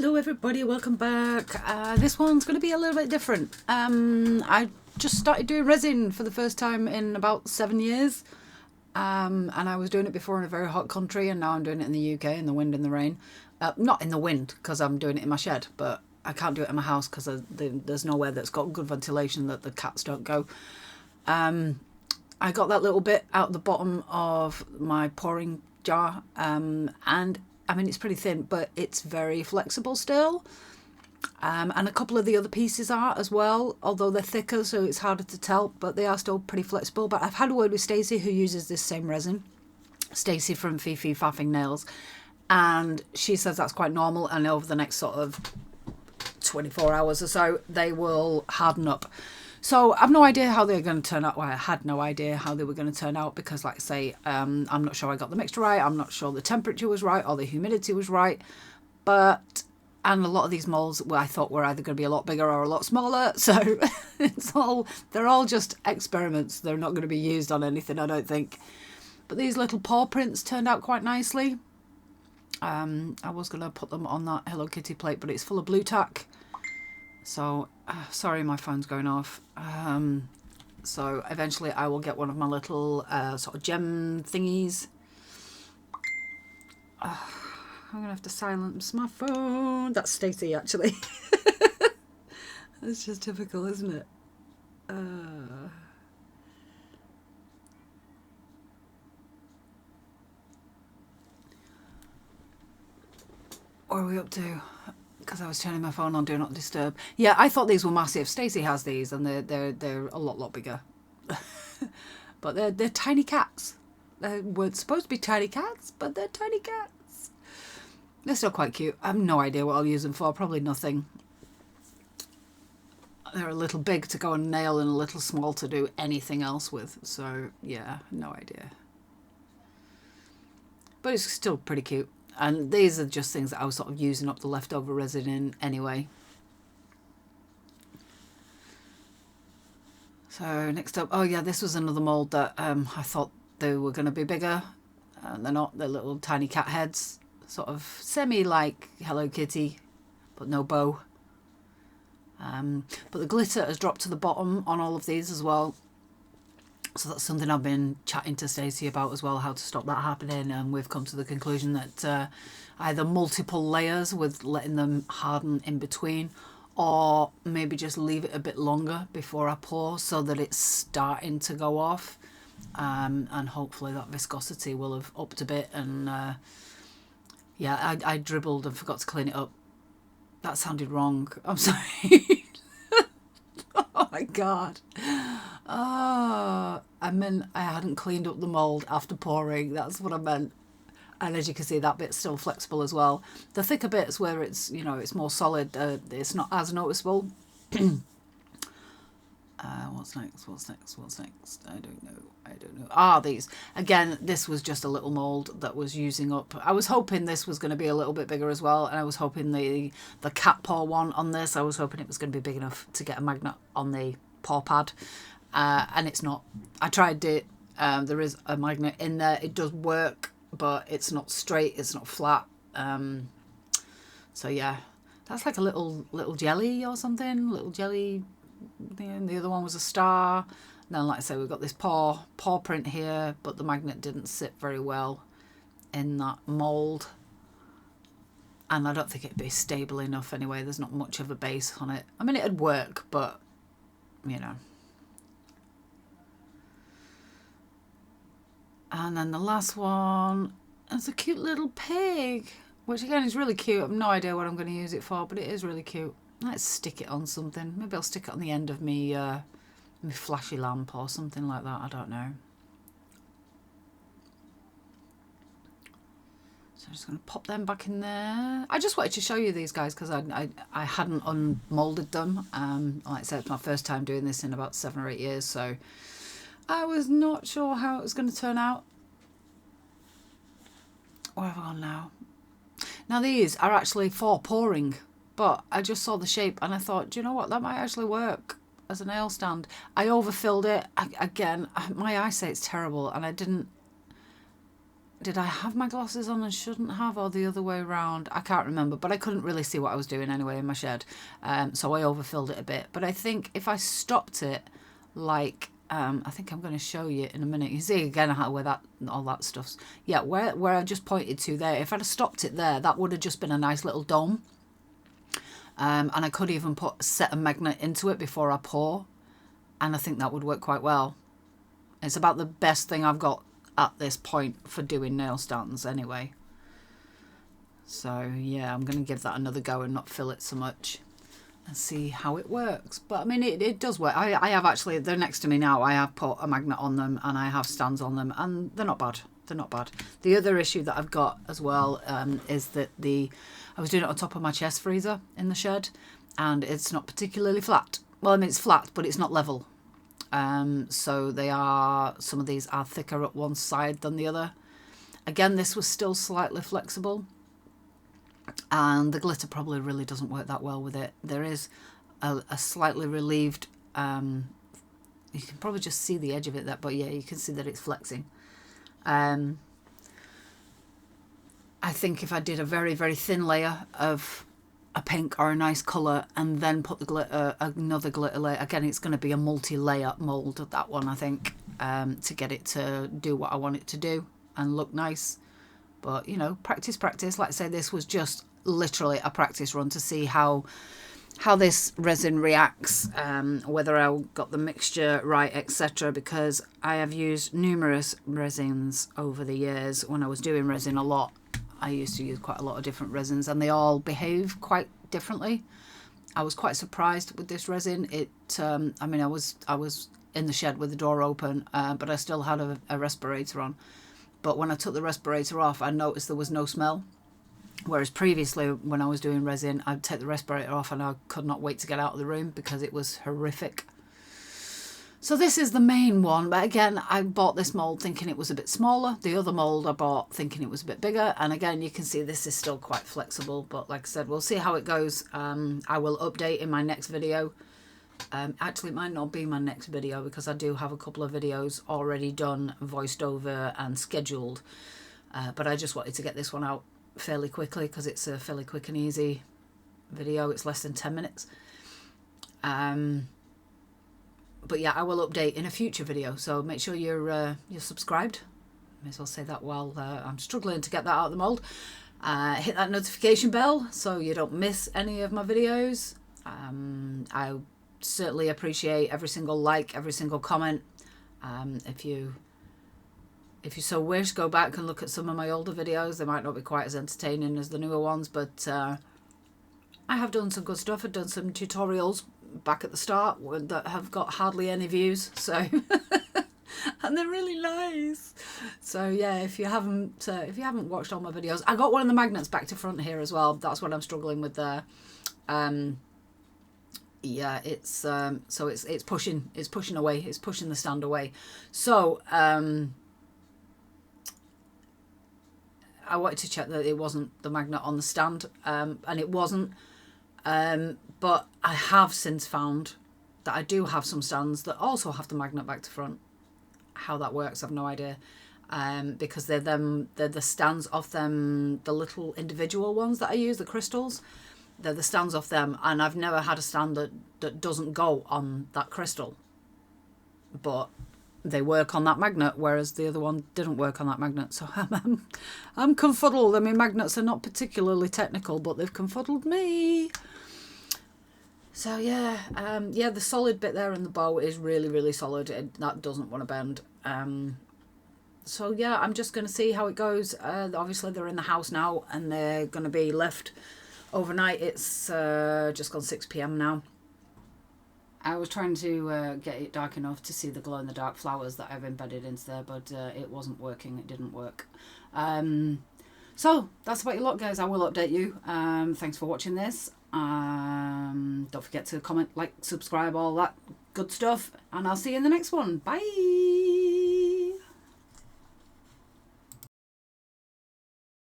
Hello everybody, welcome back. This one's going to be a little bit different. I just started doing resin for the first time in about 7 years. And I was doing it before in a very hot country, and now I'm doing it in the UK in the wind and the rain. Not in the wind because I'm doing it in my shed, but I can't do it in my house because there's nowhere that's got good ventilation that the cats don't go. I got that little bit out the bottom of my pouring jar, and I mean, it's pretty thin, but it's very flexible still. And a couple of the other pieces are as well, although they're thicker, so it's harder to tell, but they are still pretty flexible. But I've had a word with Stacey, who uses this same resin, Stacey from Fifi Faffing Nails, and she says that's quite normal, and over the next sort of 24 hours or so, they will harden up. So I've no idea how they're going to turn out. Well, I had no idea how they were going to turn out because, like I say, I'm not sure I got the mixture right. I'm not sure the temperature was right or the humidity was right. And a lot of these molds, well, I thought were either going to be a lot bigger or a lot smaller. So they're all just experiments. They're not going to be used on anything, I don't think. But these little paw prints turned out quite nicely. I was going to put them on that Hello Kitty plate, but it's full of blue tack. So, sorry, my phone's going off. So eventually I will get one of my little sort of gem thingies. I'm going to have to silence my phone. That's Stacey, actually. That's just typical, isn't it? What are we up to? Because I was turning my phone on Do Not Disturb. Yeah, I thought these were massive. Stacey has these, and they're a lot bigger. But they're tiny cats. They weren't supposed to be tiny cats, but they're tiny cats. They're still quite cute. I have no idea what I'll use them for. Probably nothing. They're a little big to go and nail and a little small to do anything else with. So, yeah, no idea. But it's still pretty cute. And these are just things that I was sort of using up the leftover resin in anyway. So next up, oh yeah, this was another mould that I thought they were going to be bigger. And they're not. They're little tiny cat heads. Sort of semi-like Hello Kitty, but no bow. But the glitter has dropped to the bottom on all of these as well. So that's something I've been chatting to Stacey about as well, how to stop that happening. And we've come to the conclusion that either multiple layers with letting them harden in between, or maybe just leave it a bit longer before I pour so that it's starting to go off. And hopefully that viscosity will have upped a bit. And yeah, I dribbled and forgot to clean it up. That sounded wrong. I'm sorry. Oh my God. Oh, I meant I hadn't cleaned up the mould after pouring. That's what I meant. And as you can see, that bit's still flexible as well. The thicker bits where it's, you know, it's more solid, it's not as noticeable. What's next? What's next? What's next? I don't know. These. Again, this was just a little mould that was using up. I was hoping this was going to be a little bit bigger as well. And I was hoping the cat paw one on this, I was hoping it was going to be big enough to get a magnet on the paw pad. And it's not. I tried it. There is a magnet in there. It does work, but it's not straight. It's not flat. So yeah, that's like a little jelly or something. Little jelly. The other one was a star. And then, like I say, we've got this paw print here, but the magnet didn't sit very well in that mould. And I don't think it'd be stable enough anyway. There's not much of a base on it. I mean, it'd work, but you know. And then the last one is a cute little pig, which again is really cute. I have no idea what I'm going to use it for, but it is really cute. Let's stick it on something. Maybe I'll stick it on the end of me flashy lamp or something like that. I don't know. So I'm just going to pop them back in there. I just wanted to show you these guys because I hadn't unmolded them. Like I said, it's my first time doing this in about 7 or 8 years, so I was not sure how it was going to turn out. Where have I gone now? Now these are actually for pouring, but I just saw the shape and I thought, do you know what? That might actually work as a nail stand. I overfilled it. Again, my eyesight's terrible and I didn't did I have my glasses on and shouldn't have, or the other way around? I can't remember, but I couldn't really see what I was doing anyway in my shed. So I overfilled it a bit. But I think if I stopped it, like, I think I'm going to show you in a minute. You see again how where that all that stuff's. Yeah, where I just pointed to there. If I'd have stopped it there, that would have just been a nice little dome. And I could even set a magnet into it before I pour. And I think that would work quite well. It's about the best thing I've got at this point for doing nail stands anyway. So yeah, I'm going to give that another go and not fill it so much and see how it works. But I mean, it does work. I have actually, they're next to me now. I have put a magnet on them and I have stands on them and they're not bad. They're not bad. The other issue that I've got as well is that I was doing it on top of my chest freezer in the shed and it's not particularly flat. Well, I mean, it's flat, but it's not level. So some of these are thicker at one side than the other. Again, this was still slightly flexible and the glitter probably really doesn't work that well with it. There is a slightly relieved, you can probably just see the edge of it there, but yeah, you can see that it's flexing. I think if I did a very, very thin layer of a pink or a nice colour and then put the glitter, another glitter layer, again it's going to be a multi-layer mould of that one, I think, to get it to do what I want it to do and look nice. But you know, practice. Like I say, this was just literally a practice run to see how this resin reacts, whether I got the mixture right, etc. Because I have used numerous resins over the years. When I was doing resin a lot, I used to use quite a lot of different resins and they all behave quite differently. I was quite surprised with this resin. I mean, I was in the shed with the door open, but I still had a respirator on. But when I took the respirator off, I noticed there was no smell. Whereas previously, when I was doing resin, I'd take the respirator off and I could not wait to get out of the room because it was horrific. So this is the main one, but again, I bought this mould thinking it was a bit smaller. The other mould I bought thinking it was a bit bigger. And again, you can see this is still quite flexible, but like I said, we'll see how it goes. I will update in my next video. Actually, it might not be my next video because I do have a couple of videos already done, voiced over and scheduled. But I just wanted to get this one out fairly quickly because it's a fairly quick and easy video. It's less than 10 minutes. But yeah, I will update in a future video, so make sure you're subscribed. May as well say that while I'm struggling to get that out of the mould. Hit that notification bell so you don't miss any of my videos. I certainly appreciate every single like, every single comment. If you so wish, go back and look at some of my older videos. They might not be quite as entertaining as the newer ones, but I have done some good stuff. I've done some tutorials back at the start that have got hardly any views, so and they're really nice. So yeah, if you haven't watched all my videos, I got one of the magnets back to front here as well. That's what I'm struggling with there. Yeah, it's so it's pushing away, it's pushing the stand away. So I wanted to check that it wasn't the magnet on the stand, and it wasn't. But I have since found that I do have some stands that also have the magnet back to front. How that works, I've no idea. Because they're the stands off them, the little individual ones that I use, the crystals. They're the stands off them, and I've never had a stand that doesn't go on that crystal. But they work on that magnet, whereas the other one didn't work on that magnet. So I'm confuddled. I mean, magnets are not particularly technical, but they've confuddled me. So yeah, the solid bit there in the bow is really, really solid. That doesn't want to bend. So yeah, I'm just going to see how it goes. Obviously, they're in the house now, and they're going to be left overnight. It's just gone 6 p.m. now. I was trying to get it dark enough to see the glow-in-the-dark flowers that I've embedded into there, but it wasn't working. It didn't work. So that's about your lot, guys. I will update you. Thanks for watching this. Don't forget to comment, like, subscribe, all that good stuff. And I'll see you in the next one. Bye!